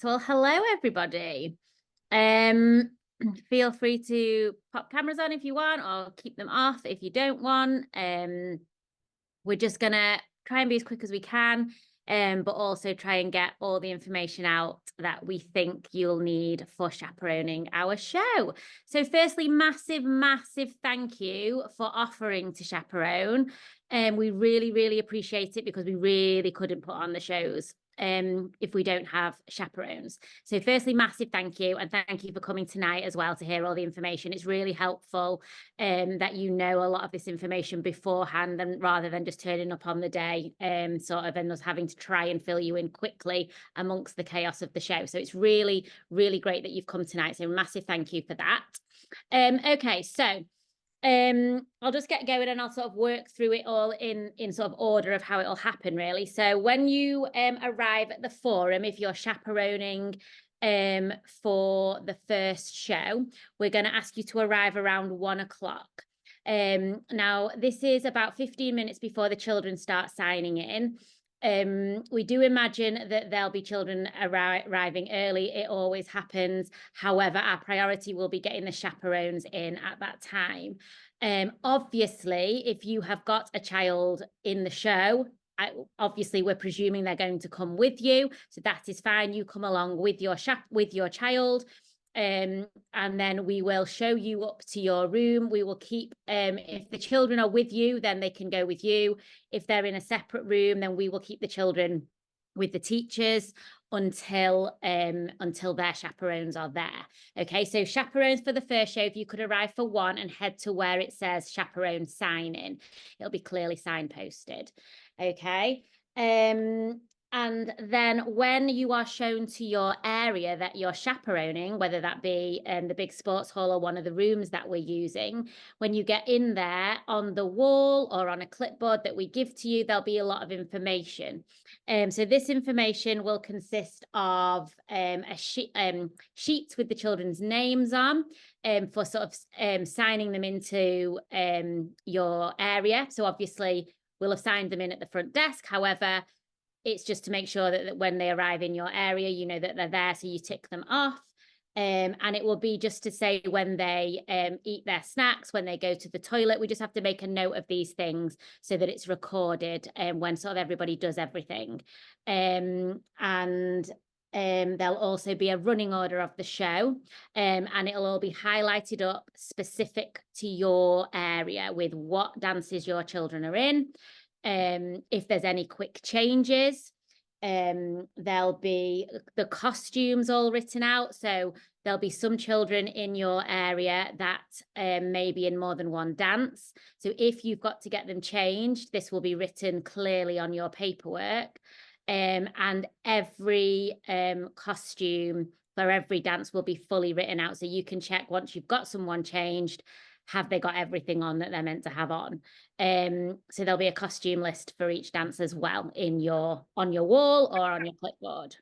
Well, hello everybody. Um, Feel free to pop cameras on if you want, or keep them off if you don't want. We're just gonna try and be as quick as we can, but also try and get all the information out that we think you'll need for chaperoning our show. So, firstly, massive, massive thank you for offering to chaperone. And we really, really appreciate it because we really couldn't put on the shows if we don't have chaperones. So firstly, massive thank you. And thank you for coming tonight as well to hear all the information. It's really helpful that you know a lot of this information beforehand, and rather than just turning up on the day sort of and us having to try and fill you in quickly amongst the chaos of the show. So it's really, really great that you've come tonight. So massive thank you for that. Okay, so I'll just get going and I'll sort of work through it all in sort of order of how it'll happen, really. So when you arrive at the forum, if you're chaperoning for the first show, we're going to ask you to arrive around 1 o'clock. Now, this is about 15 minutes before the children start signing in. We do imagine that there'll be children arriving early. It always happens. However, our priority will be getting the chaperones in at that time. Obviously, if you have got a child in the show, obviously we're presuming they're going to come with you, so that is fine. You come along with your child. And then we will show you up to your room. We will keep, if the children are with you, then they can go with you. If they're in a separate room, then we will keep the children with the teachers until their chaperones are there. Okay, so chaperones for the first show, if you could arrive for 1 and head to where it says chaperone sign in, it'll be clearly signposted. Okay. And then when you are shown to your area that you're chaperoning, whether that be the big sports hall or one of the rooms that we're using, when you get in there, on the wall or on a clipboard that we give to you, there'll be a lot of information. So this information will consist of sheets with the children's names on, for sort of signing them into your area. So obviously we'll have signed them in at the front desk. However, it's just to make sure that when they arrive in your area, you know that they're there, so you tick them off. And it will be just to say when they eat their snacks, when they go to the toilet. We just have to make a note of these things so that it's recorded when sort of everybody does everything. And there'll also be a running order of the show, and it'll all be highlighted up specific to your area with what dances your children are in. If there's any quick changes, there'll be the costumes all written out. So there'll be some children in your area that may be in more than one dance. So if you've got to get them changed, this will be written clearly on your paperwork. And every costume for every dance will be fully written out. So you can check once you've got someone changed, have they got everything on that they're meant to have on? So there'll be a costume list for each dance as well on your wall or on your clipboard.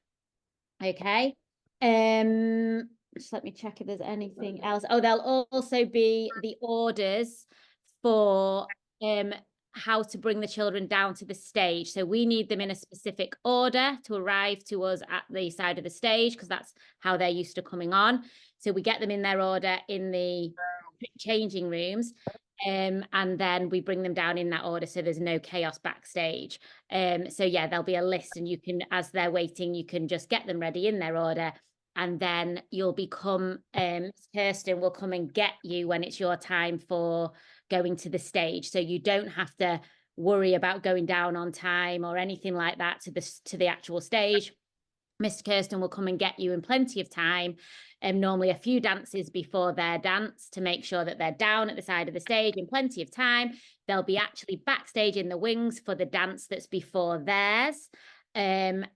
Okay. Just let me check if there's anything else. Oh, there'll also be the orders for how to bring the children down to the stage. So we need them in a specific order to arrive to us at the side of the stage, because that's how they're used to coming on. So we get them in their order in the changing rooms, and then we bring them down in that order so there's no chaos backstage. So yeah, there'll be a list, and you can, as they're waiting, you can just get them ready in their order, and then you'll become Kirsten will come and get you when it's your time for going to the stage. So you don't have to worry about going down on time or anything like that to the actual stage. Mr. Kirsten will come and get you in plenty of time, and normally a few dances before their dance, to make sure that they're down at the side of the stage in plenty of time. They'll be actually backstage in the wings for the dance that's before theirs. And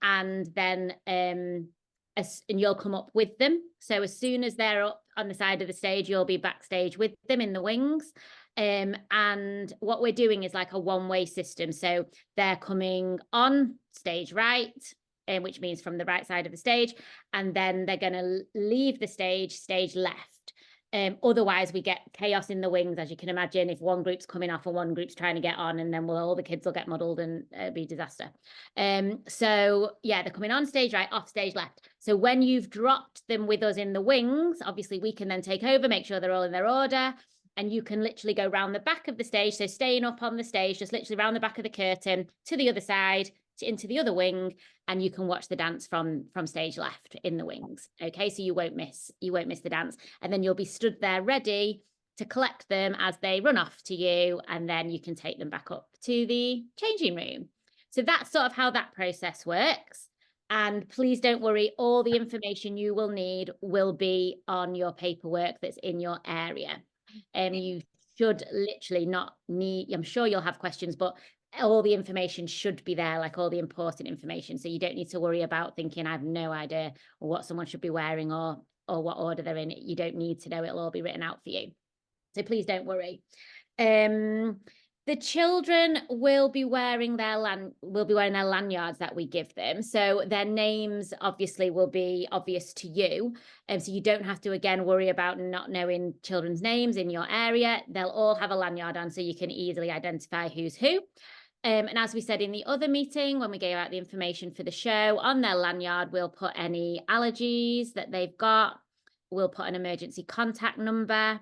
then and you'll come up with them. So as soon as they're up on the side of the stage, you'll be backstage with them in the wings. And what we're doing is like a one-way system. So they're coming on stage right, which means from the right side of the stage, and then they're going to leave the stage left. Otherwise, we get chaos in the wings, as you can imagine, if one group's coming off and one group's trying to get on, and then all the kids will get muddled and be a disaster. So yeah, they're coming on stage right, off stage left. So when you've dropped them with us in the wings, obviously we can then take over, make sure they're all in their order, and you can literally go round the back of the stage. So staying up on the stage, just literally round the back of the curtain to the other side, into the other wing, and you can watch the dance from stage left in the wings. Okay, so you won't miss the dance, and then you'll be stood there ready to collect them as they run off to you, and then you can take them back up to the changing room. So that's sort of how that process works. And please don't worry, all the information you will need will be on your paperwork that's in your area. You should literally not need, I'm sure you'll have questions, but all the information should be there, like all the important information. So you don't need to worry about thinking, I have no idea what someone should be wearing or what order they're in. You don't need to know, it'll all be written out for you. So please don't worry. The children will be wearing their lanyards that we give them. So their names obviously will be obvious to you. So you don't have to, again, worry about not knowing children's names in your area. They'll all have a lanyard on so you can easily identify who's who. And as we said in the other meeting, when we gave out the information for the show, on their lanyard, we'll put any allergies that they've got. We'll put an emergency contact number,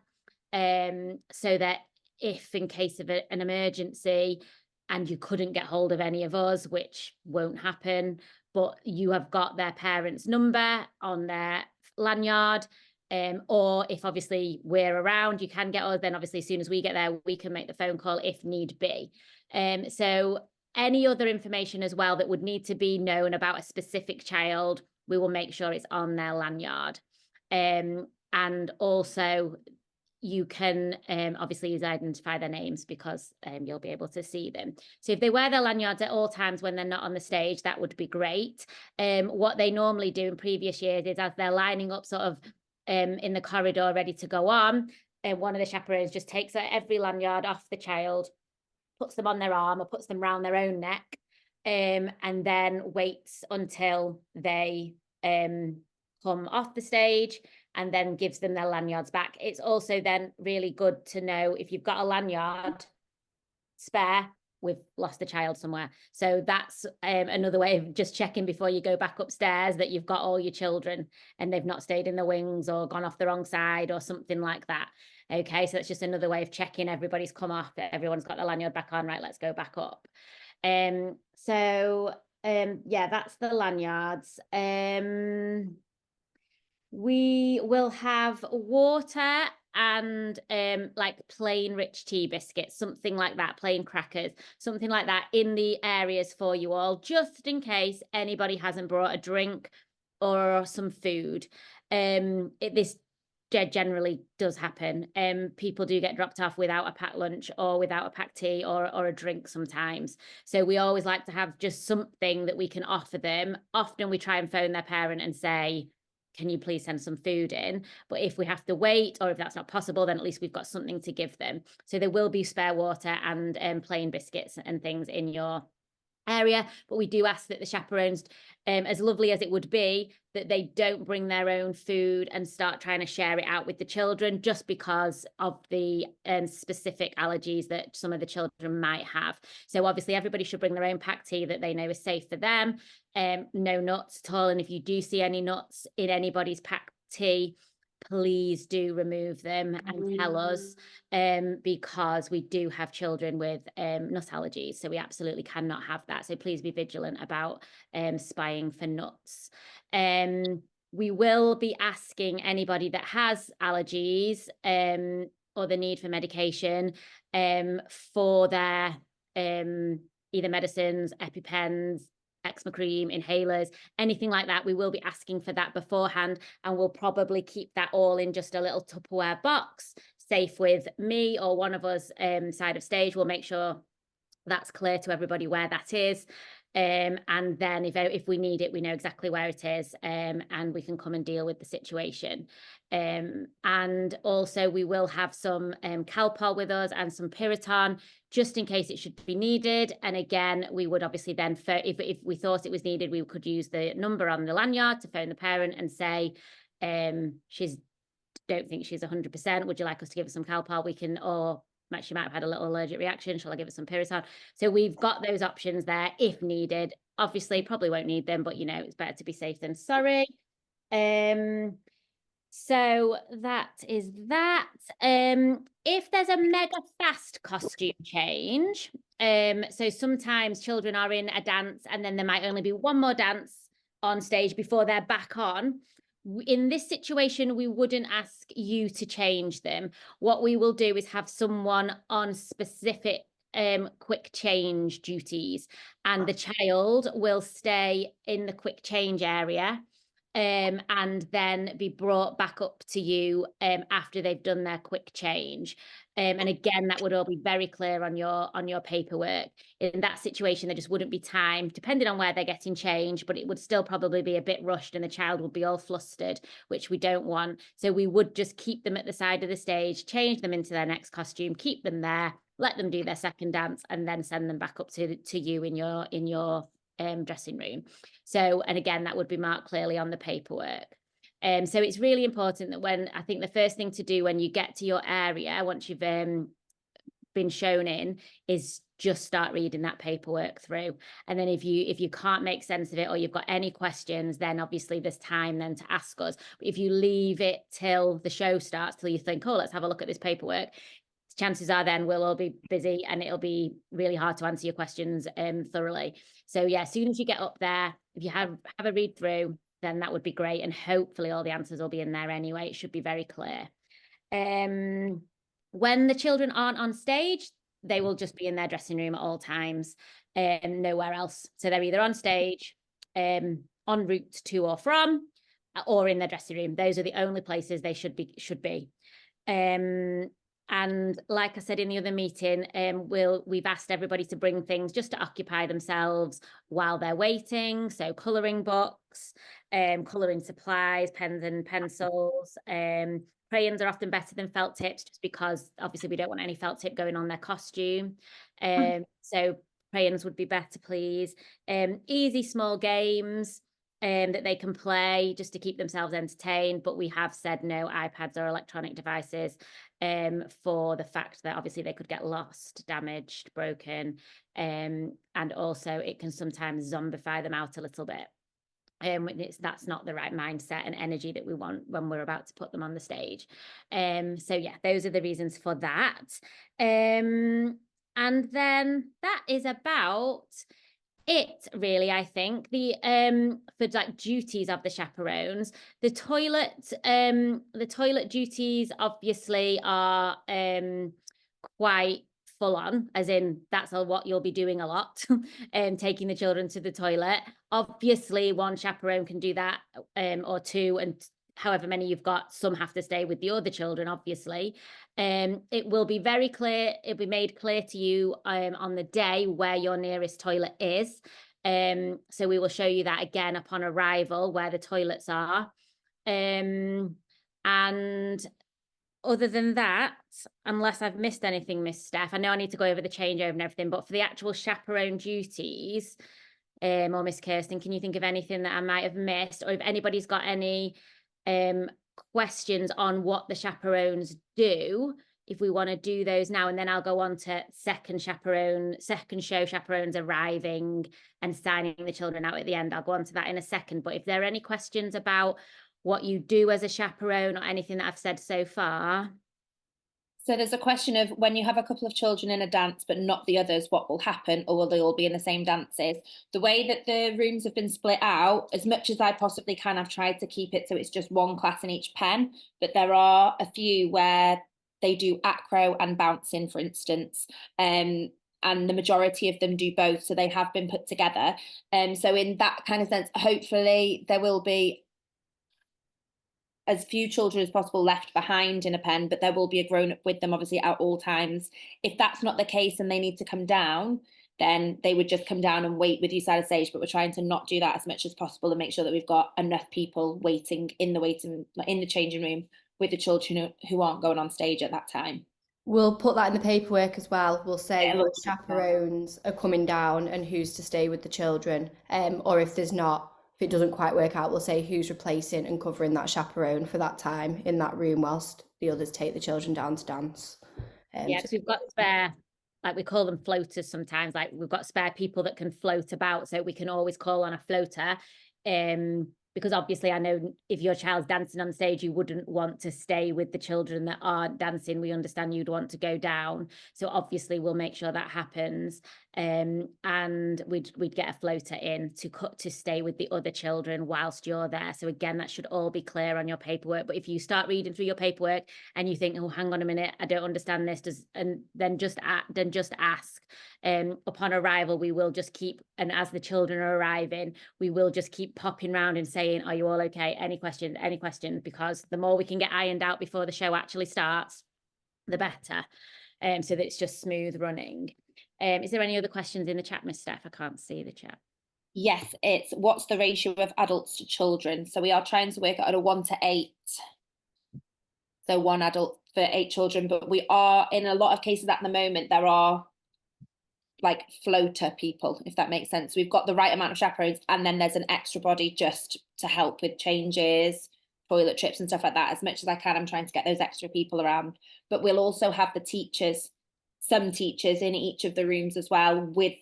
so that if in case of an emergency and you couldn't get hold of any of us, which won't happen, but you have got their parents' number on their lanyard, or if obviously we're around, you can get us, then obviously as soon as we get there, we can make the phone call if need be. So any other information as well that would need to be known about a specific child, we will make sure it's on their lanyard. And also you can obviously identify their names because you'll be able to see them. So if they wear their lanyards at all times when they're not on the stage, that would be great. What they normally do in previous years is as they're lining up sort of in the corridor ready to go on, one of the chaperones just takes every lanyard off the child, puts them on their arm or puts them around their own neck, and then waits until they come off the stage and then gives them their lanyards back. It's also then really good to know if you've got a lanyard spare, we've lost a child somewhere. So that's another way of just checking before you go back upstairs that you've got all your children and they've not stayed in the wings or gone off the wrong side or something like that. Okay, so that's just another way of checking everybody's come off, everyone's got the lanyard back on, right, let's go back up. Yeah, that's the lanyards. We will have water and like plain rich tea biscuits, something like that, plain crackers, something like that in the areas for you all, just in case anybody hasn't brought a drink or some food. This generally does happen. People do get dropped off without a packed lunch or without a packed tea or a drink sometimes. So we always like to have just something that we can offer them. Often we try and phone their parent and say, can you please send some food in? But if we have to wait or if that's not possible, then at least we've got something to give them. So there will be spare water and plain biscuits and things in your area, but we do ask that the chaperones, as lovely as it would be, that they don't bring their own food and start trying to share it out with the children, just because of the specific allergies that some of the children might have. So obviously everybody should bring their own packed tea that they know is safe for them. No nuts at all, and if you do see any nuts in anybody's packed tea, please do remove them and tell us, because we do have children with nut allergies, so we absolutely cannot have that. So please be vigilant about spying for nuts. We will be asking anybody that has allergies or the need for medication for their either medicines, EpiPens, eczema cream, inhalers, anything like that. We will be asking for that beforehand, and we'll probably keep that all in just a little Tupperware box, safe with me or one of us side of stage. We'll make sure that's clear to everybody where that is. And then if we need it, we know exactly where it is, and we can come and deal with the situation. And also we will have some Calpol with us and some Piriton, just in case it should be needed. And again, we would obviously then, if we thought it was needed, we could use the number on the lanyard to phone the parent and say, she's don't think she's 100%. Would you like us to give her some Calpol? We can, or she might have had a little allergic reaction. Shall I give her some Pyraton? So we've got those options there if needed. Obviously, probably won't need them, but it's better to be safe than sorry. So that is that. If there's a mega fast costume change, so sometimes children are in a dance and then there might only be one more dance on stage before they're back on. In this situation, we wouldn't ask you to change them. What we will do is have someone on specific quick change duties, and the child will stay in the quick change area and then be brought back up to you after they've done their quick change. And again, that would all be very clear on your paperwork. In that situation, there just wouldn't be time, depending on where they're getting changed, but it would still probably be a bit rushed and the child would be all flustered, which we don't want. So we would just keep them at the side of the stage, change them into their next costume, keep them there, let them do their second dance, and then send them back up to you in your dressing room. So, and again, that would be marked clearly on the paperwork. So it's really important that I think the first thing to do when you get to your area, once you've been shown in, is just start reading that paperwork through. And then if you can't make sense of it or you've got any questions, then obviously there's time then to ask us. But if you leave it till the show starts, till you think, oh, let's have a look at this paperwork, chances are then we'll all be busy and it'll be really hard to answer your questions thoroughly. So yeah, as soon as you get up there, if you have a read through, then that would be great. And hopefully all the answers will be in there anyway. It should be very clear. When the children aren't on stage, they will just be in their dressing room at all times, nowhere else. So they're either on stage, en route to or from, or in their dressing room. Those are the only places they should be. And like I said in the other meeting, we've asked everybody to bring things just to occupy themselves while they're waiting. So colouring books, colouring supplies, pens and pencils. Crayons are often better than felt tips just because obviously we don't want any felt tip going on their costume. So crayons would be better, please. Easy small games that they can play just to keep themselves entertained. But we have said no iPads or electronic devices for the fact that obviously they could get lost, damaged, broken, and also it can sometimes zombify them out a little bit. That's not the right mindset and energy that we want when we're about to put them on the stage. So yeah, those are the reasons for that. And then that is about it, really. I think the for like duties of the chaperones, the toilet duties obviously are quite full on, as in that's what you'll be doing a lot, taking the children to the toilet. Obviously one chaperone can do that, or two, and however many you've got, some have to stay with the other children, obviously. It will be very clear, it'll be made clear to you on the day where your nearest toilet is. So we will show you that again upon arrival, where the toilets are. And other than that, unless I've missed anything, Miss Steph, I know I need to go over the changeover and everything, but for the actual chaperone duties, or Miss Kirsten, can you think of anything that I might have missed, or if anybody's got any questions on what the chaperones do, if we want to do those now, and then I'll go on to second show chaperones arriving and signing the children out at the end. I'll go on to that in a second. But if there are any questions about what you do as a chaperone or anything that I've said so far. So there's a question of when you have a couple of children in a dance but not the others, what will happen, or will they all be in the same dances? The way that the rooms have been split out, as much as I possibly can, I've tried to keep it so it's just one class in each pen, but there are a few where they do acro and bouncing, for instance, and the majority of them do both, so they have been put together. So in that kind of sense, hopefully there will be as few children as possible left behind in a pen, but there will be a grown-up with them, obviously, at all times. If that's not the case and they need to come down, then they would just come down and wait with you side of stage. But we're trying to not do that as much as possible and make sure that we've got enough people waiting in the changing room with the children who aren't going on stage at that time. We'll put that in the paperwork as well. We'll say which chaperones are coming down and who's to stay with the children. Or if there's not, if it doesn't quite work out, we'll say who's replacing and covering that chaperone for that time in that room whilst the others take the children down to dance. Yeah, because we've got spare, like we call them floaters sometimes, like we've got spare people that can float about, so we can always call on a floater. Because obviously I know if your child's dancing on stage, you wouldn't want to stay with the children that aren't dancing. We understand you'd want to go down. So obviously we'll make sure that happens. And we'd get a floater in to stay with the other children whilst you're there. So again, that should all be clear on your paperwork. But if you start reading through your paperwork and you think, oh, hang on a minute, I don't understand this, and then just ask. Upon arrival, we will just keep, and as the children are arriving, we will just keep popping round and saying, are you all okay? Any questions? Because the more we can get ironed out before the show actually starts, the better. So that it's just smooth running. Is there any other questions in the chat, Miss Steph? I can't see the chat. Yes, it's what's the ratio of adults to children? So we are trying to work out a 1 to 8. So 1 adult for 8 children, but we are, in a lot of cases at the moment, there are like floater people, if that makes sense. We've got the right amount of chaperones, and then there's an extra body just to help with changes, toilet trips and stuff like that. As much as I can, I'm trying to get those extra people around. But we'll also have the teachers, some teachers in each of the rooms as well, with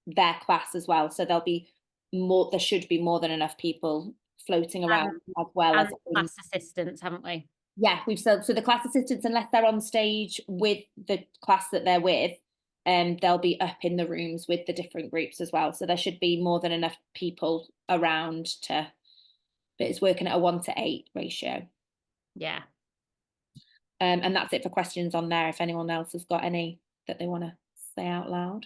their class as well. So there'll be more, there should be more than enough people floating around, as well as class assistants, haven't we? Yeah, we've so the class assistants, unless they're on stage with the class that they're with, they'll be up in the rooms with the different groups as well. So there should be more than enough people around to, but it's working at a 1 to 8 ratio. Yeah. And that's it for questions on there. If anyone else has got any that they want to say out loud.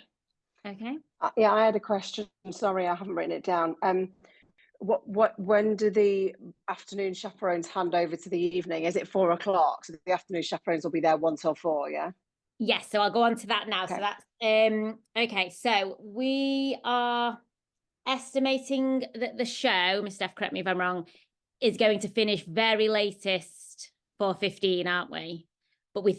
Okay. Yeah, I had a question. Sorry, I haven't written it down. When do the afternoon chaperones hand over to the evening? Is it 4 o'clock? So the afternoon chaperones will be there 1 till 4, yeah? Yes, so I'll go on to that now. Okay. So that's okay. So we are estimating that the show, Miss Steph, correct me if I'm wrong, is going to finish very latest 4:15, aren't we? But we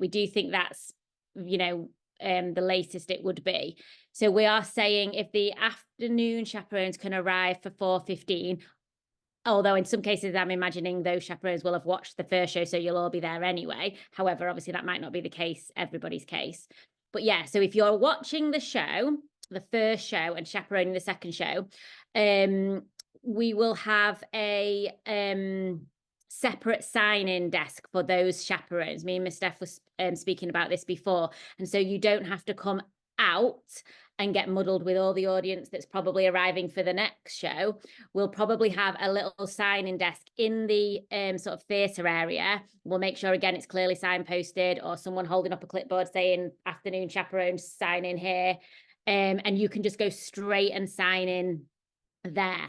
do think that's, the latest it would be. So we are saying if the afternoon chaperones can arrive for 4:15, although in some cases I'm imagining those chaperones will have watched the first show, so you'll all be there anyway. However, obviously that might not be the case, everybody's case. But yeah, so if you're watching the show, the first show, and chaperoning the second show, we will have a separate sign-in desk for those chaperones. Me and Miss Steph was speaking about this before. And so you don't have to come out and get muddled with all the audience that's probably arriving for the next show. We'll probably have a little sign-in desk in the sort of theatre area. We'll make sure, again, it's clearly signposted, or someone holding up a clipboard saying afternoon chaperones, sign in here. And you can just go straight and sign in there.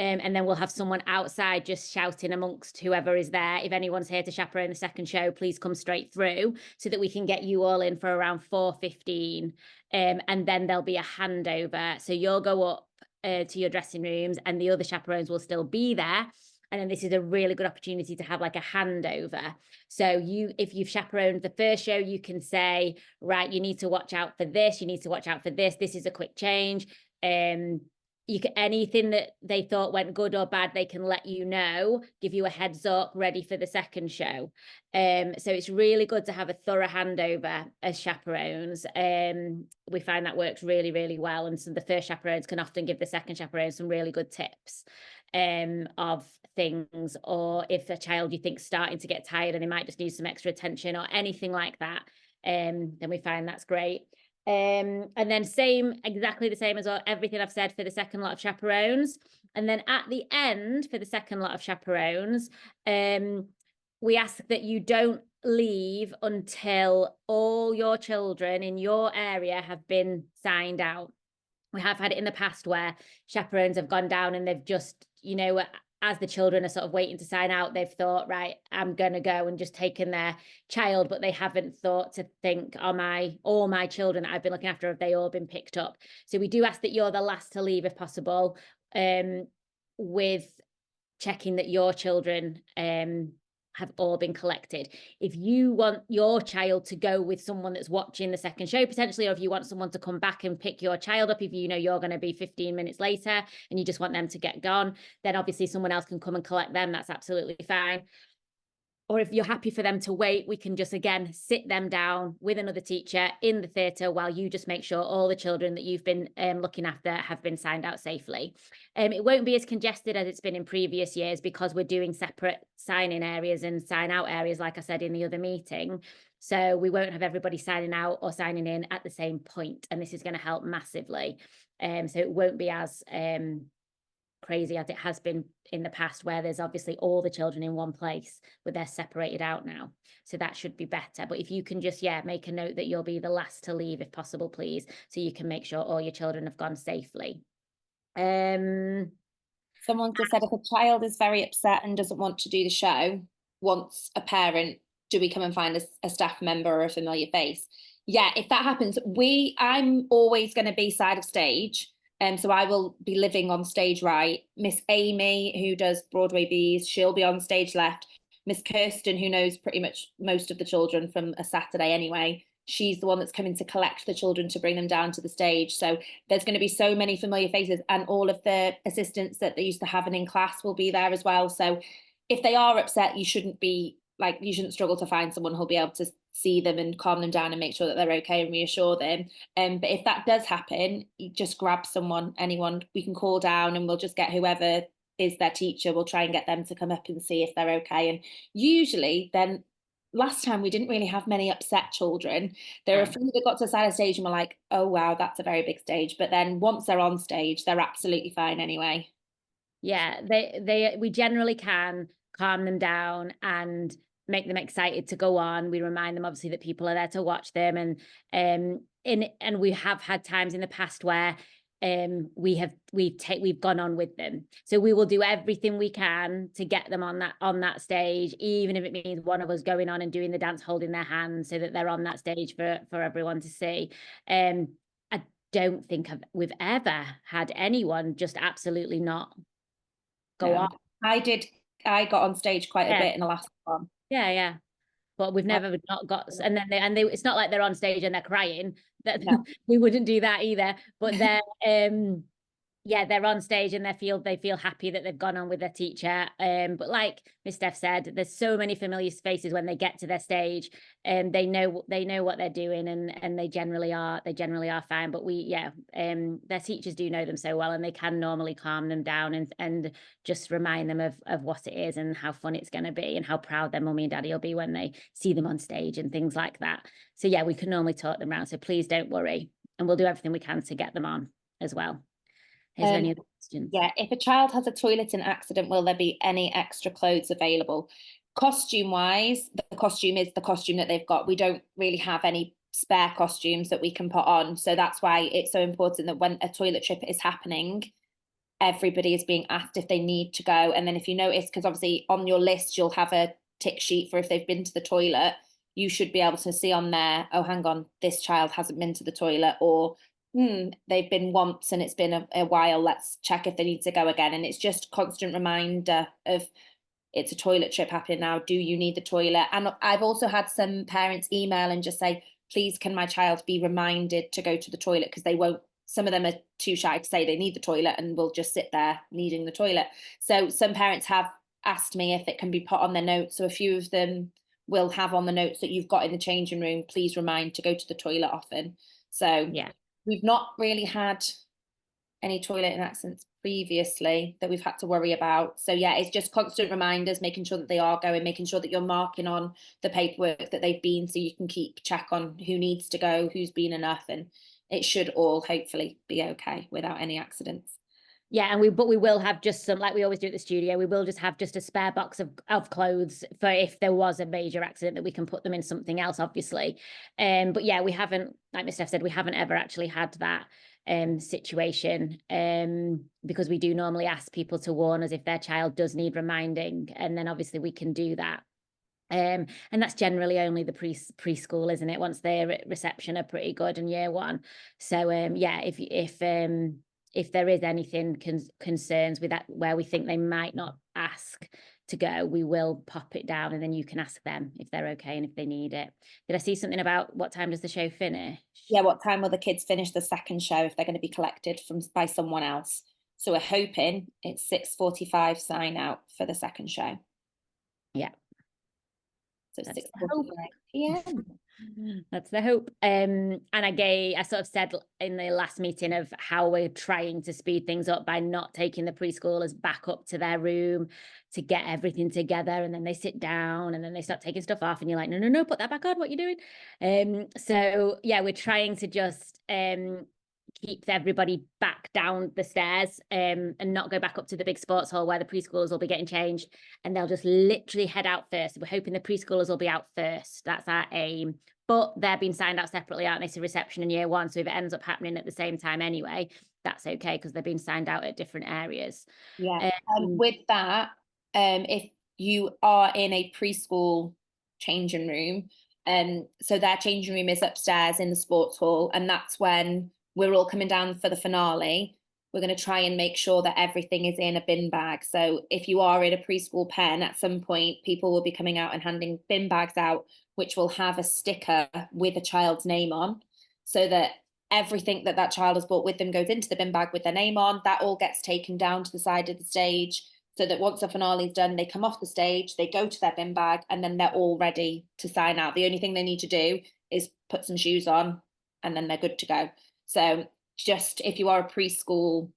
And then we'll have someone outside just shouting amongst whoever is there. If anyone's here to chaperone the second show, please come straight through so that we can get you all in for around 4:15. And then there'll be a handover. So you'll go up to your dressing rooms and the other chaperones will still be there. And then this is a really good opportunity to have like a handover. So if you've chaperoned the first show, you can say, right, you need to watch out for this. You need to watch out for this. This is a quick change. Anything that they thought went good or bad, they can let you know, give you a heads up, ready for the second show. So it's really good to have a thorough handover as chaperones. We find that works really, really well. And so the first chaperones can often give the second chaperones some really good tips of things, or if a child you think starting to get tired and they might just need some extra attention or anything like that, then we find that's great. And then exactly the same as everything I've said for the second lot of chaperones. And then at the end, for the second lot of chaperones, we ask that you don't leave until all your children in your area have been signed out. We have had it in the past where chaperones have gone down and they've just, as the children are sort of waiting to sign out, they've thought, right, I'm going to go, and just taken their child, but they haven't thought to think, all my children that I've been looking after, have they all been picked up? So we do ask that you're the last to leave if possible, with checking that your children have all been collected. If you want your child to go with someone that's watching the second show potentially, or if you want someone to come back and pick your child up, if you know you're going to be 15 minutes later and you just want them to get gone, then obviously someone else can come and collect them. That's absolutely fine. Or if you're happy for them to wait, we can just, again, sit them down with another teacher in the theatre while you just make sure all the children that you've been looking after have been signed out safely. It won't be as congested as it's been in previous years because we're doing separate sign-in areas and sign-out areas, like I said in the other meeting. So we won't have everybody signing out or signing in at the same point, and this is going to help massively. So it won't be as crazy as it has been in the past, where there's obviously all the children in one place, but they're separated out now. So that should be better. But if you can just, make a note that you'll be the last to leave if possible, please, so you can make sure all your children have gone safely. Someone just said, if a child is very upset and doesn't want to do the show, wants a parent, do we come and find a staff member or a familiar face? Yeah, if that happens, I'm always going to be side of stage. So I will be living on stage right. Miss Amy, who does Broadway Bees, she'll be on stage left. Miss Kirsten, who knows pretty much most of the children from a Saturday anyway, she's the one that's coming to collect the children to bring them down to the stage. So there's going to be so many familiar faces, and all of the assistants that they used to have in class will be there as well. So if they are upset, you shouldn't struggle to find someone who'll be able to see them and calm them down and make sure that they're okay and reassure them. But if that does happen, you just grab anyone we can call down, and we'll just get whoever is their teacher, we'll try and get them to come up and see if they're okay. And usually then, last time we didn't really have many upset children. There are a few that got to the side of the stage and were like, oh wow, that's a very big stage. But then once they're on stage, they're absolutely fine anyway. Yeah, we generally can calm them down and make them excited to go on. We remind them obviously that people are there to watch them, and we have had times in the past where we've gone on with them. So we will do everything we can to get them on that stage, even if it means one of us going on and doing the dance holding their hands so that they're on that stage for everyone to see. I don't think we've ever had anyone just absolutely not go on. I got on stage quite a bit in the last one. Yeah. But we've never not got, and then it's not like they're on stage and they're crying. That No. We wouldn't do that either. But they're they're on stage and they feel happy that they've gone on with their teacher. But like Miss Steph said, there's so many familiar faces when they get to their stage, and they know what they're doing, and they generally are fine. But their teachers do know them so well, and they can normally calm them down and just remind them of what it is and how fun it's going to be and how proud their mummy and daddy will be when they see them on stage and things like that. So yeah, we can normally talk them around. So please don't worry, and we'll do everything we can to get them on as well. Is there any other questions? Yeah, if a child has a toilet accident, will there be any extra clothes available? Costume wise, the costume is the costume that they've got. We don't really have any spare costumes that we can put on. So that's why it's so important that when a toilet trip is happening, everybody is being asked if they need to go. And then if you notice, because obviously on your list, you'll have a tick sheet for if they've been to the toilet, you should be able to see on there, oh, hang on, this child hasn't been to the toilet, or they've been once and it's been a while, let's check if they need to go again. And it's just constant reminder of, it's a toilet trip happening now, do you need the toilet? And I've also had some parents email and just say, please can my child be reminded to go to the toilet, because they won't, some of them are too shy to say they need the toilet and will just sit there needing the toilet. So some parents have asked me if it can be put on their notes. So a few of them will have on the notes that you've got in the changing room, please remind to go to the toilet often. So yeah, we've not really had any toilet accidents previously that we've had to worry about. So yeah, it's just constant reminders, making sure that they are going, making sure that you're marking on the paperwork that they've been, so you can keep check on who needs to go, who's been enough, and it should all hopefully be okay without any accidents. Yeah, and we will have just some, like we always do at the studio, we will just have just a spare box of clothes for if there was a major accident, that we can put them in something else, obviously. But yeah, we haven't, like Miss Steph said, we haven't ever actually had that situation, because we do normally ask people to warn us if their child does need reminding, and then obviously we can do that. And that's generally only the preschool, isn't it? Once their reception are pretty good in year one. So yeah, if there is anything concerns with that, where we think they might not ask to go, we will pop it down and then you can ask them if they're okay and if they need it. Did I see something about what time does the show finish? Yeah, what time will the kids finish the second show if they're going to be collected by someone else? So we're hoping it's 6:45 sign out for the second show. Yeah. So That's 6:45 p.m. That's the hope. And I sort of said in the last meeting of how we're trying to speed things up by not taking the preschoolers back up to their room to get everything together, and then they sit down and then they start taking stuff off and you're like, no, put that back on, what are you doing? So yeah, we're trying to just keep everybody back down the stairs and not go back up to the big sports hall where the preschoolers will be getting changed, and they'll just literally head out first. We're hoping the preschoolers will be out first. That's our aim. But they're being signed out separately, aren't they, to reception in year one? So if it ends up happening at the same time anyway, that's okay because they're being signed out at different areas. Yeah. With that, if you are in a preschool changing room, so their changing room is upstairs in the sports hall, and that's when we're all coming down for the finale. We're going to try and make sure that everything is in a bin bag. So if you are in a preschool pen, at some point, people will be coming out and handing bin bags out, which will have a sticker with a child's name on, so that everything that child has brought with them goes into the bin bag with their name on. That all gets taken down to the side of the stage, so that once the finale is done, they come off the stage, they go to their bin bag, and then they're all ready to sign out. The only thing they need to do is put some shoes on, and then they're good to go. So just if you are a preschool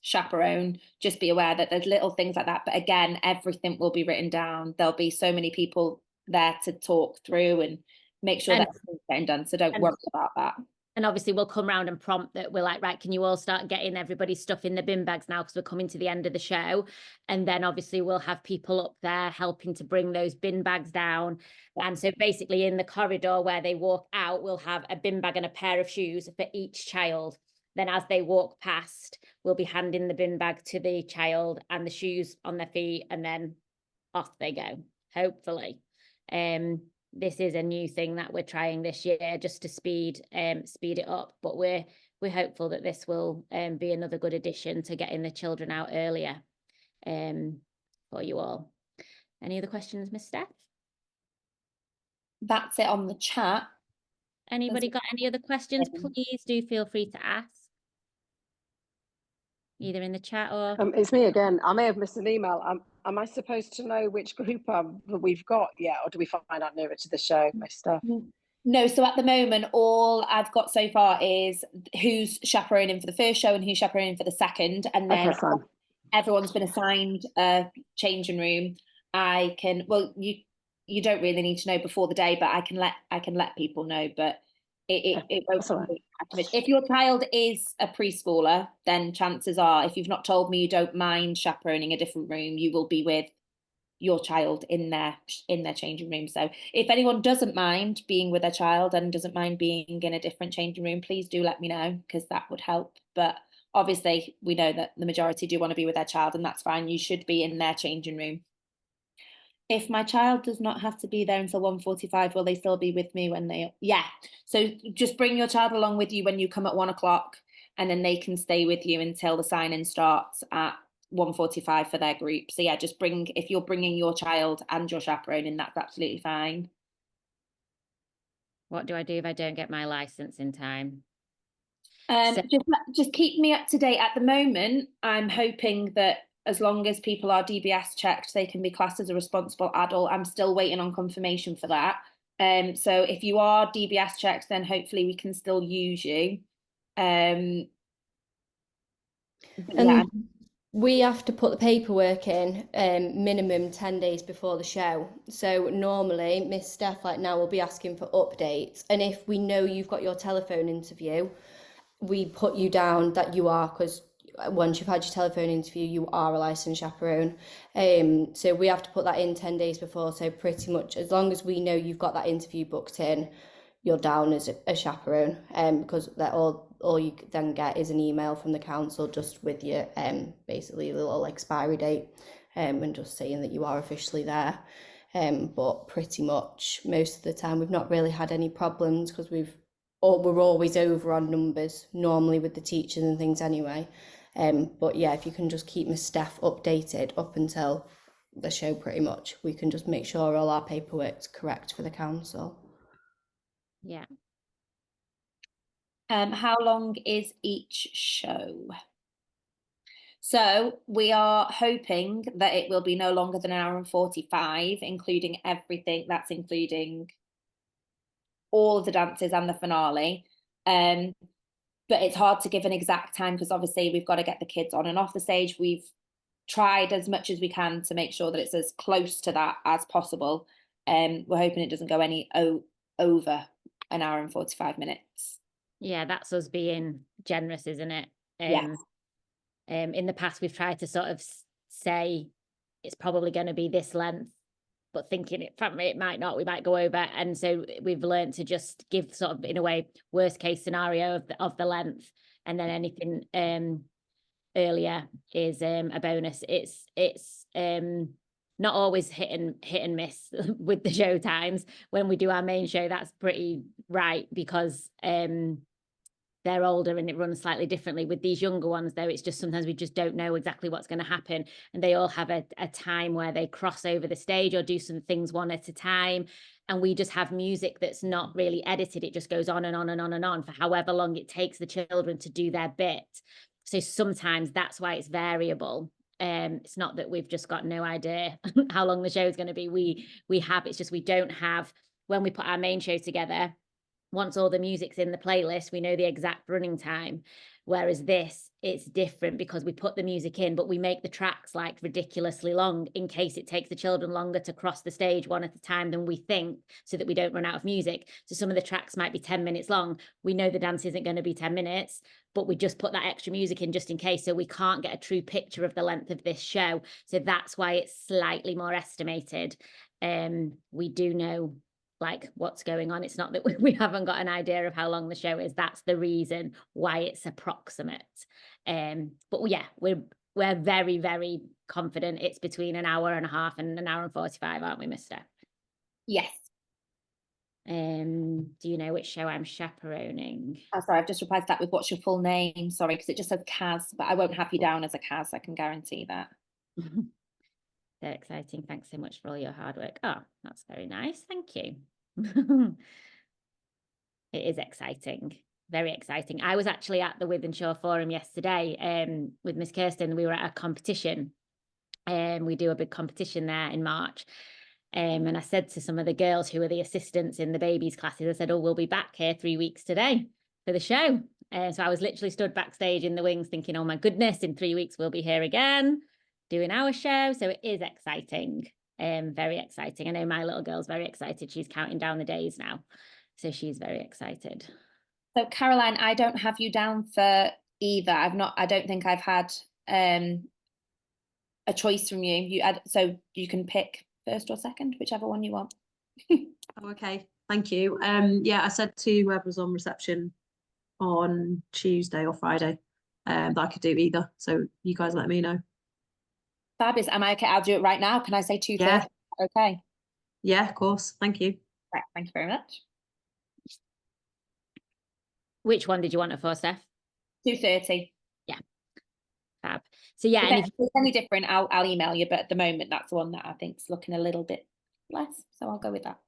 chaperone, just be aware that there's little things like that. But again, everything will be written down. There'll be so many people there to talk through and make sure that everything's getting done. So don't worry about that. And obviously we'll come round and prompt that. We're like, right, can you all start getting everybody's stuff in the bin bags now, because we're coming to the end of the show. And then obviously we'll have people up there helping to bring those bin bags down. And so basically in the corridor where they walk out, we'll have a bin bag and a pair of shoes for each child. Then as they walk past, we'll be handing the bin bag to the child and the shoes on their feet, and then off they go, hopefully. This is a new thing that we're trying this year, just to speed it up. But we're hopeful that this will be another good addition to getting the children out earlier for you all. Any other questions, Miss Steph? That's it on the chat. Anybody got any other questions? Please do feel free to ask, either in the chat or... It's me again. I may have missed an email. Am I supposed to know which group we've got yet, or do we find out nearer to the show, my stuff? No, so at the moment, all I've got so far is who's chaperoning for the first show and who's chaperoning for the second, and then everyone's been assigned a changing room. I can, well, you don't really need to know before the day, but I can let people know, but it won't be. If your child is a preschooler, then chances are, if you've not told me you don't mind chaperoning a different room, you will be with your child in their changing room. So if anyone doesn't mind being with their child and doesn't mind being in a different changing room, please do let me know, because that would help. But obviously we know that the majority do want to be with their child, and that's fine. You should be in their changing room. If my child does not have to be there until 1:45, will they still be with me when they... Yeah. So just bring your child along with you when you come at 1 o'clock, and then they can stay with you until the sign-in starts at 1:45 for their group. So yeah, just if you're bringing your child and your chaperone in, that's absolutely fine. What do I do if I don't get my license in time? Just keep me up to date. At the moment, I'm hoping that as long as people are DBS checked, they can be classed as a responsible adult. I'm still waiting on confirmation for that. So if you are DBS checked, then hopefully we can still use you. We have to put the paperwork in minimum 10 days before the show. So normally Miss Steph, like now, will be asking for updates. And if we know you've got your telephone interview, we put you down that you are, because once you've had your telephone interview, you are a licensed chaperone. So we have to put that in 10 days before. So pretty much as long as we know you've got that interview booked in, you're down as a chaperone, because that all you then get is an email from the council just with your basically a little expiry date, and just saying that you are officially there. But pretty much most of the time we've not really had any problems, because we're always over on numbers normally with the teachers and things anyway. But yeah, if you can just keep my staff updated up until the show, pretty much, we can just make sure all our paperwork's correct for the council. Yeah. How long is each show? So we are hoping that it will be no longer than an hour and 45, including everything. That's including all of the dances and the finale. But it's hard to give an exact time because obviously we've got to get the kids on and off the stage. We've tried as much as we can to make sure that it's as close to that as possible. We're hoping it doesn't go any over an hour and 45 minutes. Yeah, that's us being generous, isn't it? Yes. In the past, we've tried to sort of say it's probably going to be this length, but thinking it might not, we might go over. And so we've learned to just give sort of, in a way, worst case scenario of the length, and then anything earlier is a bonus. It's not always hit and miss with the show times. When we do our main show, that's pretty right, because they're older and it runs slightly differently. With these younger ones, though, it's just sometimes we just don't know exactly what's going to happen. And they all have a time where they cross over the stage or do some things one at a time. And we just have music that's not really edited. It just goes on and on and on and on for however long it takes the children to do their bit. So sometimes that's why it's variable. It's not that we've just got no idea how long the show is going to be. We have, it's just we don't have, when we put our main show together, once all the music's in the playlist, we know the exact running time. Whereas this, it's different because we put the music in, but we make the tracks like ridiculously long in case it takes the children longer to cross the stage one at a time than we think, so that we don't run out of music. So some of the tracks might be 10 minutes long. We know the dance isn't going to be 10 minutes, but we just put that extra music in just in case. So we can't get a true picture of the length of this show. So that's why it's slightly more estimated. We do know like what's going on. It's not that we haven't got an idea of how long the show is. That's the reason why it's approximate. But yeah, we're very, very confident it's between an hour and a half and an hour and 45, aren't we, Mister? Yes. Do you know which show I'm chaperoning? Oh, sorry, I've just replied to that with what's your full name? Sorry, because it just says Kaz, but I won't have you down as a Kaz. I can guarantee that. So exciting. Thanks so much for all your hard work. Oh, that's very nice. Thank you. It is exciting. Very exciting. I was actually at the Wythenshawe Forum yesterday with Miss Kirsten. We were at a competition. We do a big competition there in March. And I said to some of the girls who are the assistants in the babies classes, I said, oh, we'll be back here 3 weeks today for the show. So I was literally stood backstage in the wings thinking, oh my goodness, in 3 weeks we'll be here again doing our show. So it is exciting. Very exciting. I know my little girl's very excited. She's counting down the days now. So she's very excited. So Caroline, I don't have you down for either. I don't think I've had a choice from you. So you can pick first or second, whichever one you want. Oh, okay, thank you. Yeah, I said to whoever was on reception on Tuesday or Friday that I could do either. So you guys let me know. Fabulous. Am I okay? I'll do it right now. Can I say 2:30? Yeah. Okay. Yeah, of course. Thank you. Right. Thank you very much. Which one did you want it for, Steph? 2:30. Yeah. Fab. So yeah, and if it's any different, I'll email you. But at the moment, that's the one that I think's looking a little bit less. So I'll go with that.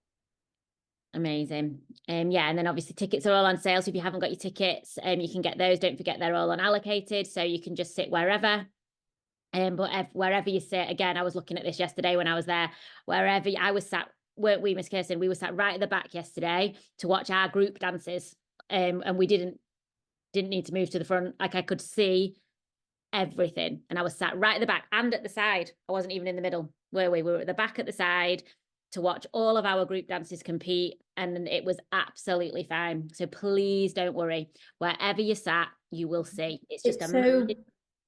Amazing. Yeah, and then obviously tickets are all on sale. So if you haven't got your tickets, you can get those. Don't forget they're all unallocated, so you can just sit wherever. But wherever you sit, again, I was looking at this yesterday when I was there. Wherever I was sat, weren't we, Miss Kirsten? We were sat right at the back yesterday to watch our group dances, and we didn't need to move to the front. Like I could see everything, and I was sat right at the back and at the side. I wasn't even in the middle. We were at the back, at the side, to watch all of our group dances compete, and it was absolutely fine. So please don't worry. Wherever you sat, you will see. It's just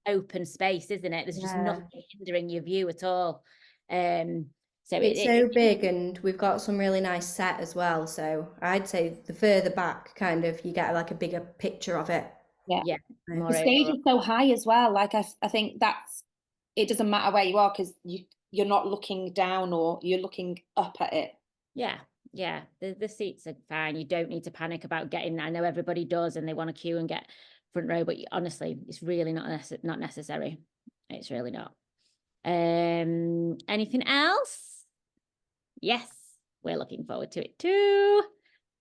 open space, isn't it? There's just nothing hindering your view at all. So it's so big, and we've got some really nice set as well. So I'd say the further back, kind of, you get like a bigger picture of it. Yeah. The stage is so high as well. Like I think it doesn't matter where you are because you're not looking down or you're looking up at it. Yeah. The seats are fine. You don't need to panic about getting there. I know everybody does, and they want to queue and get front row, but honestly, it's really not necessary. It's really not. Anything else? Yes, we're looking forward to it too.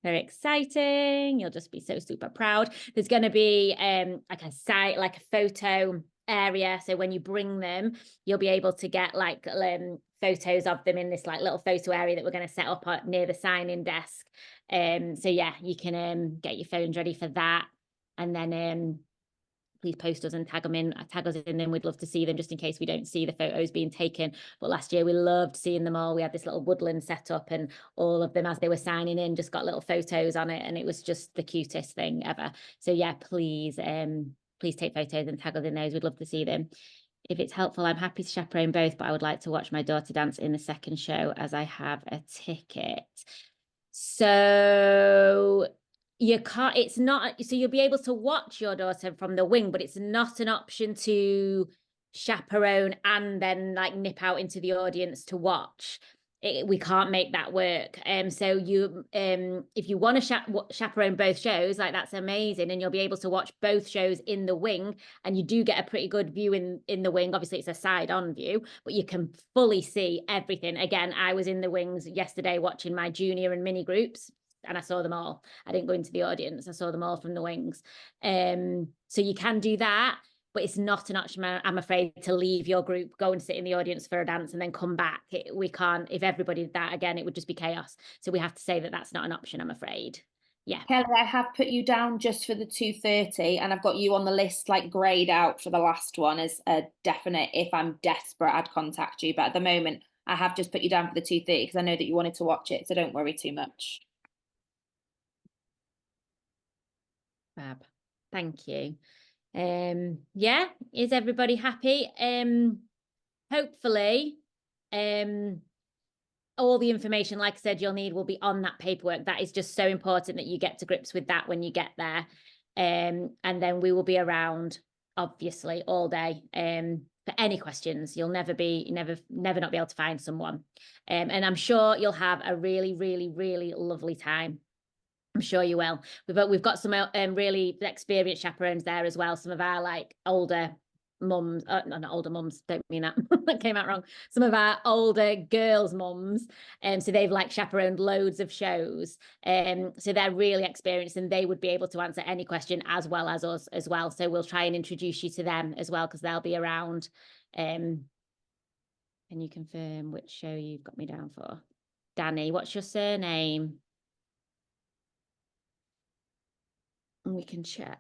Very exciting. You'll just be so super proud. There's going to be like a photo area. So when you bring them, you'll be able to get like photos of them in this like little photo area that we're going to set up near the sign-in desk. So yeah, you can get your phones ready for that. And then please post us and tag us in them. We'd love to see them just in case we don't see the photos being taken. But last year we loved seeing them all. We had this little woodland set up and all of them as they were signing in just got little photos on it, and it was just the cutest thing ever. So yeah, please take photos and tag us in those. We'd love to see them. If it's helpful, I'm happy to chaperone both, but I would like to watch my daughter dance in the second show as I have a ticket. So you can't, it's not, so you'll be able to watch your daughter from the wing, but it's not an option to chaperone and then like nip out into the audience to watch. We can't make that work. So you, if you want to chaperone both shows, like that's amazing, and you'll be able to watch both shows in the wing, and you do get a pretty good view in the wing. Obviously, it's a side-on view, but you can fully see everything. Again, I was in the wings yesterday watching my junior and mini groups, and I saw them all. I didn't go into the audience. I saw them all from the wings. So you can do that, but it's not an option, I'm afraid, to leave your group, go and sit in the audience for a dance and then come back. We can't, if everybody did that again, it would just be chaos. So we have to say that that's not an option, I'm afraid. Yeah. Kelly, I have put you down just for the 2:30, and I've got you on the list like greyed out for the last one as a definite. If I'm desperate, I'd contact you. But at the moment, I have just put you down for the 2:30 because I know that you wanted to watch it. So don't worry too much. Fab. Thank you. Yeah, is everybody happy? Hopefully, all the information, like I said, you'll need will be on that paperwork. That is just so important that you get to grips with that when you get there. And then we will be around, obviously, all day. For any questions, you'll never not be able to find someone. And I'm sure you'll have a really, really, really lovely time. I'm sure you will. We've got some really experienced chaperones there as well. Some of our like older mums, no, not older mums, don't mean that. That came out wrong. Some of our older girls' mums. So they've like chaperoned loads of shows. So they're really experienced and they would be able to answer any question as well as us as well. So we'll try and introduce you to them as well because they'll be around. Can you confirm which show you've got me down for? Danny, what's your surname? And we can check.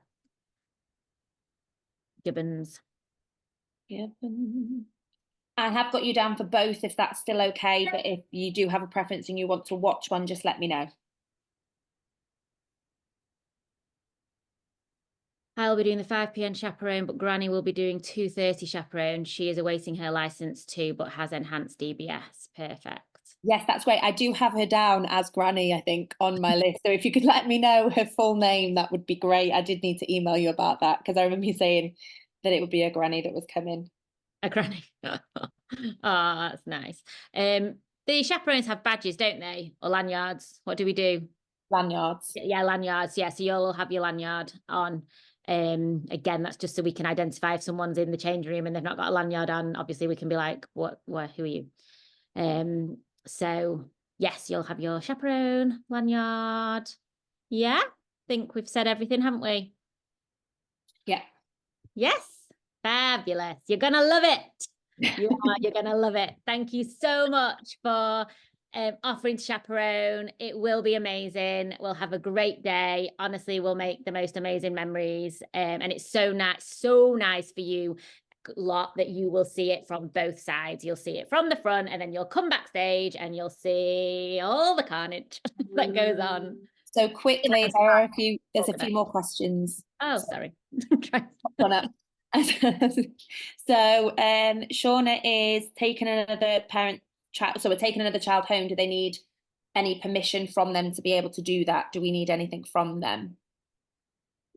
Gibbons. I have got you down for both if that's still okay, but if you do have a preference and you want to watch one, just let me know. I'll be doing the 5 p.m. chaperone, but Granny will be doing 2:30 chaperone. She is awaiting her license too, but has enhanced DBS. Perfect. Yes, that's great. I do have her down as Granny, I think, on my list. So if you could let me know her full name, that would be great. I did need to email you about that because I remember you saying that it would be a Granny that was coming. A Granny. Oh, that's nice. The chaperones have badges, don't they? Or lanyards. What do we do? Lanyards. Yeah, lanyards. Yeah, so you'll have your lanyard on. Again, that's just so we can identify if someone's in the change room and they've not got a lanyard on. Obviously, we can be like, who are you? So yes, you'll have your chaperone lanyard. Yeah, I think we've said everything, haven't we? Yeah. Yes, fabulous. You're gonna love it. You're gonna love it. Thank you so much for offering to chaperone. It will be amazing. We'll have a great day. Honestly, we'll make the most amazing memories. And it's so nice for you lot that you will see it from both sides. You'll see it from the front and then you'll come backstage and you'll see all the carnage that goes on. So quickly, there's a few more questions. Oh, sorry. So Shauna is taking another child. So we're taking another child home. Do they need any permission from them to be able to do that? Do we need anything from them?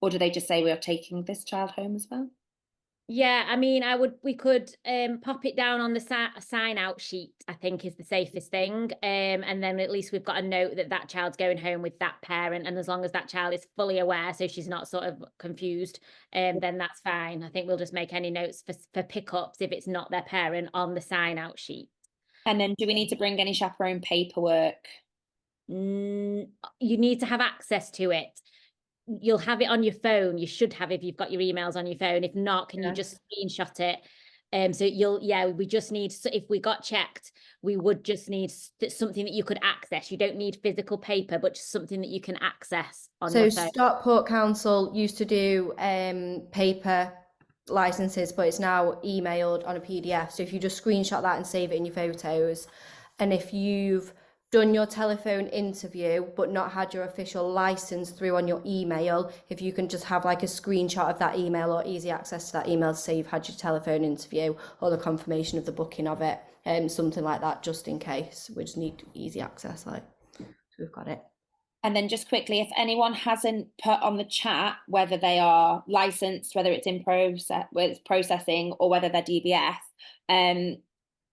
Or do they just say we are taking this child home as well? Yeah, I mean, we could pop it down on the sign out sheet, I think is the safest thing. And then at least we've got a note that that child's going home with that parent. And as long as that child is fully aware, so she's not sort of confused, then that's fine. I think we'll just make any notes for pickups if it's not their parent on the sign out sheet. And then do we need to bring any chaperone paperwork? You need to have access to it. You'll have it on your phone. You should have if you've got your emails on your phone. If not, can you just screenshot it? So we just need, if we got checked, we would just need something that you could access. You don't need physical paper, but just something that you can access on your phone. Stockport Council used to do paper licenses, but it's now emailed on a PDF. So if you just screenshot that and save it in your photos, and if you've done your telephone interview but not had your official license through on your email, if you can just have like a screenshot of that email or easy access to that email to say you've had your telephone interview or the confirmation of the booking of it, something like that, just in case. We just need easy access, like, so we've got it. And then just quickly, if anyone hasn't put on the chat whether they are licensed, whether it's in processing or whether they're DBS,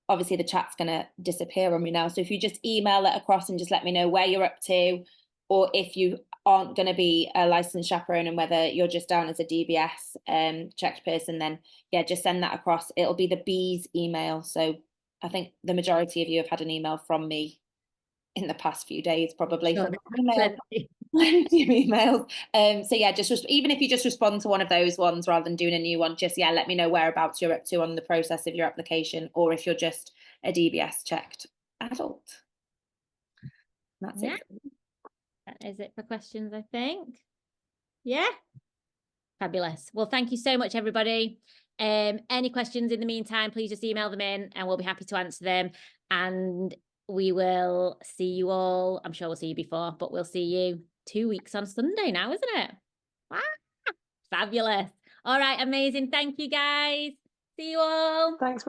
obviously the chat's going to disappear on me now. So if you just email it across and just let me know where you're up to, or if you aren't going to be a licensed chaperone and whether you're just down as a DBS checked person, then yeah, just send that across. It'll be the B's email. So I think the majority of you have had an email from me in the past few days, probably. Sure. Plenty of emails. So yeah, just even if you just respond to one of those ones rather than doing a new one, just let me know whereabouts you're up to on the process of your application, or if you're just a DBS checked adult. That's it. That is it for questions, I think. Yeah. Fabulous. Well, thank you so much, everybody. Any questions in the meantime, please just email them in and we'll be happy to answer them. And we will see you all. I'm sure we'll see you before, but we'll see you 2 weeks on Sunday now, isn't it? Ah, fabulous. All right, amazing. Thank you, guys. See you all. Thanks.